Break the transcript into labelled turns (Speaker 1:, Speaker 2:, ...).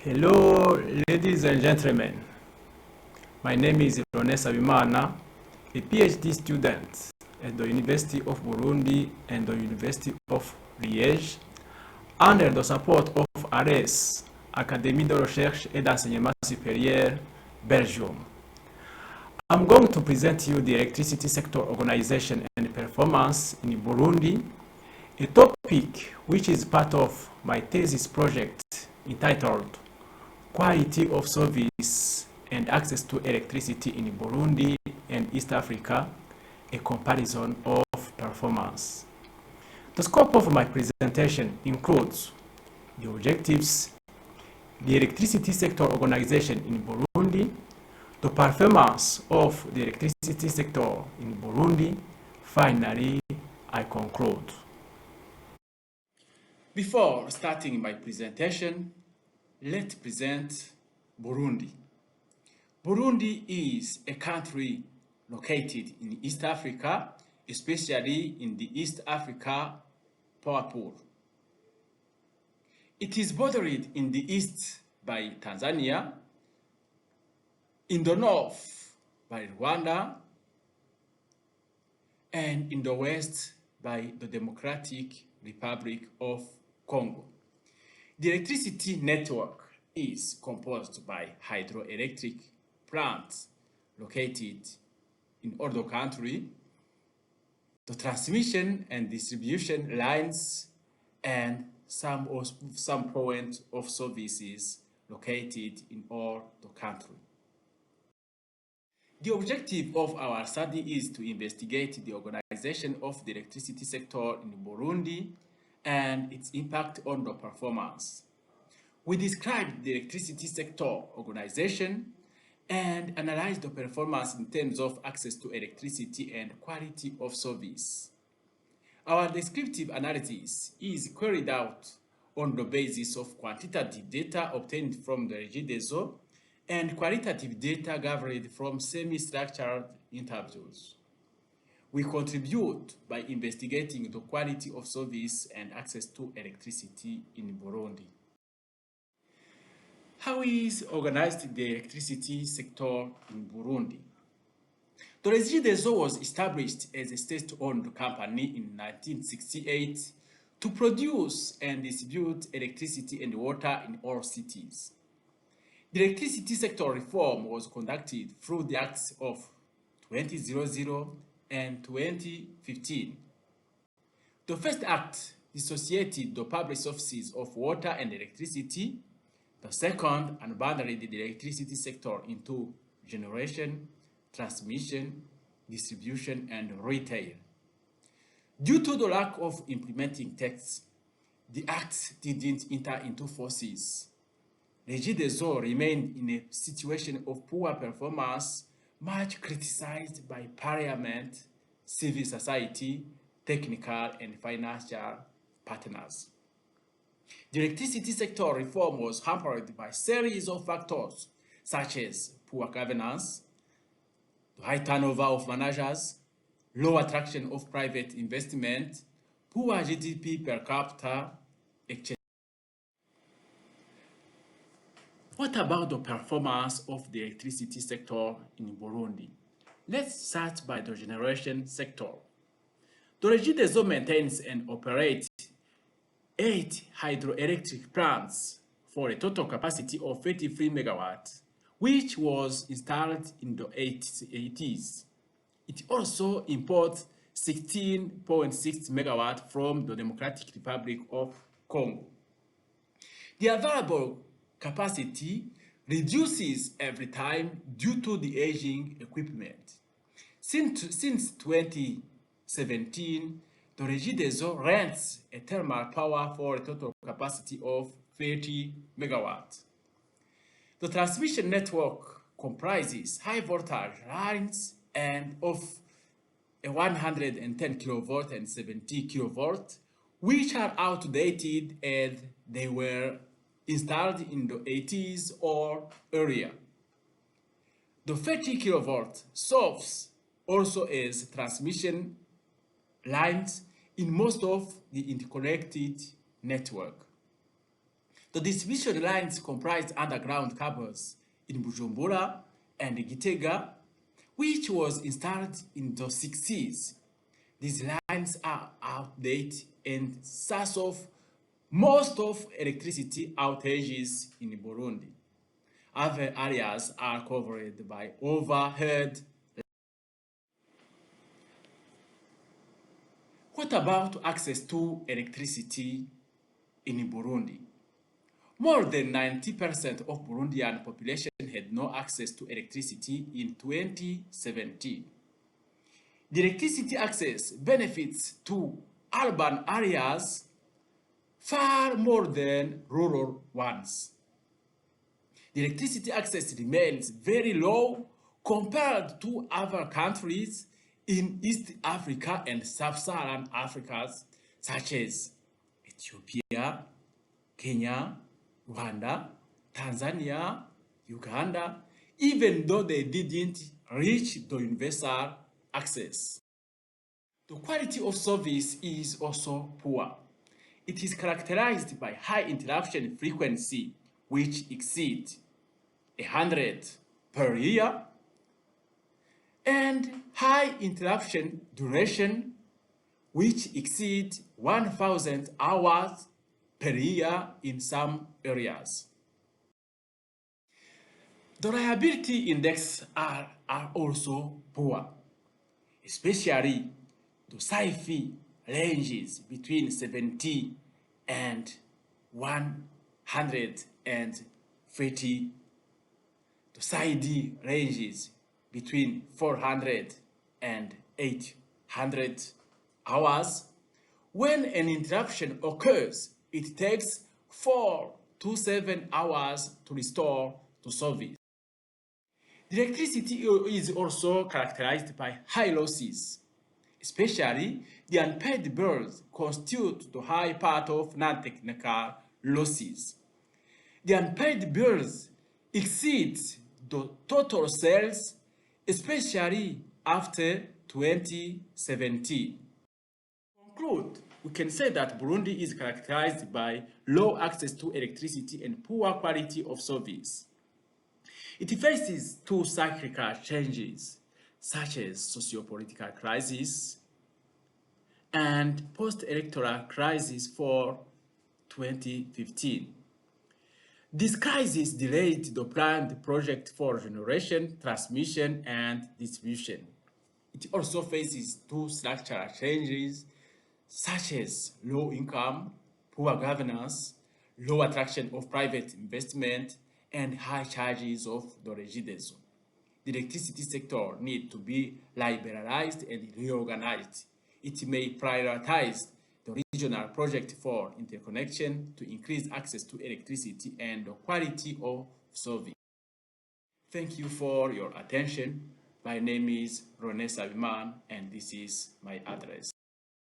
Speaker 1: Hello, ladies and gentlemen. My name is Burundi6, a PhD student at the University of Burundi and the University of Liège, under the support of ARES, Académie de Recherche et d'Enseignement Supérieur, Belgium. I'm going to present you the electricity sector organization and performance in Burundi, a topic which is part of my thesis project entitled Quality of Service and Access to Electricity in Burundi and East Africa, a comparison of performance. The scope of my presentation includes the objectives, the electricity sector organization in Burundi, the performance of the electricity sector in Burundi. Finally, I conclude. Before starting my presentation, let's present Burundi. Burundi is a country located in East Africa, especially in the East Africa power pool. It is bordered in the east by Tanzania, in the north by Rwanda, and in the west by the Democratic Republic of Congo. The electricity network is composed by hydroelectric plants located in all the country, the transmission and distribution lines, and some points of services located in all the country. The objective of our study is to investigate the organization of the electricity sector in Burundi and its impact on the performance. We describe the electricity sector organization and analyze the performance in terms of access to electricity and quality of service. Our descriptive analysis is carried out on the basis of quantitative data obtained from the Régie des Eaux and qualitative data gathered from semi-structured interviews. We contribute by investigating the quality of service and access to electricity in Burundi. How is organized the electricity sector in Burundi? The Régie des Eaux was established as a state-owned company in 1968 to produce and distribute electricity and water in all cities. The electricity sector reform was conducted through the Acts of 2000 and 2015. The first act dissociated the public offices of water and electricity. The second unbundled the electricity sector into generation, transmission, distribution, and retail. Due to the lack of implementing texts, the act didn't enter into forces. Régie des Eaux remained in a situation of poor performance, much criticized by Parliament, civil society, technical and financial partners. The electricity sector reform was hampered by a series of factors such as poor governance, the high turnover of managers, low attraction of private investment, poor GDP per capita, etc. What about the performance of the electricity sector in Burundi? Let's start by the generation sector. The Régie des Eaux maintains and operates 8 hydroelectric plants for a total capacity of 33 megawatts, which was installed in the 80s. It also imports 16.6 megawatts from the Democratic Republic of Congo. The available capacity reduces every time due to the aging equipment. Since 2017, the Régie des Eaux rents a thermal power for a total capacity of 30 megawatts. The transmission network comprises high voltage lines and of a 110 kilovolt and 70 kilovolt, which are outdated and they were installed in the 80s or earlier. The 30 kilovolt serves also as transmission lines in most of the interconnected network. The distribution lines comprised underground cables in Bujumbura and Gitega, which was installed in the 60s. These lines are outdated and source of most of electricity outages in Burundi. Other areas are covered by overhead. What about access to electricity in Burundi? More than 90% of Burundian population had no access to electricity in 2017. The electricity access benefits to urban areas far more than rural ones. The electricity access remains very low compared to other countries in East Africa and Sub-Saharan Africa, such as Ethiopia, Kenya, Rwanda, Tanzania, Uganda, even though they didn't reach the universal access. The quality of service is also poor. It is characterized by high interruption frequency, which exceeds 100 per year, and high interruption duration, which exceeds 1,000 hours per year in some areas. The reliability index are also poor, especially the SAIFI ranges between 70 and 130. The SAID ranges between 400 and 800 hours. When an interruption occurs, it takes 4 to 7 hours to restore the service. The electricity is also characterized by high losses, especially the unpaid bills constitute the high part of non-technical losses. The unpaid bills exceed the total sales, especially after 2017. To conclude, we can say that Burundi is characterized by low access to electricity and poor quality of service. It faces two cyclical changes, such as socio-political crisis and post-electoral crisis for 2015. This crisis delayed the planned project for generation, transmission, and distribution. It also faces two structural changes, such as low income, poor governance, low attraction of private investment, and high charges of the regideso. The electricity sector needs to be liberalized and reorganized. It may prioritize the regional project for interconnection to increase access to electricity and the quality of service. Thank you for your attention. My name is Rone Sabiman, and this is my address.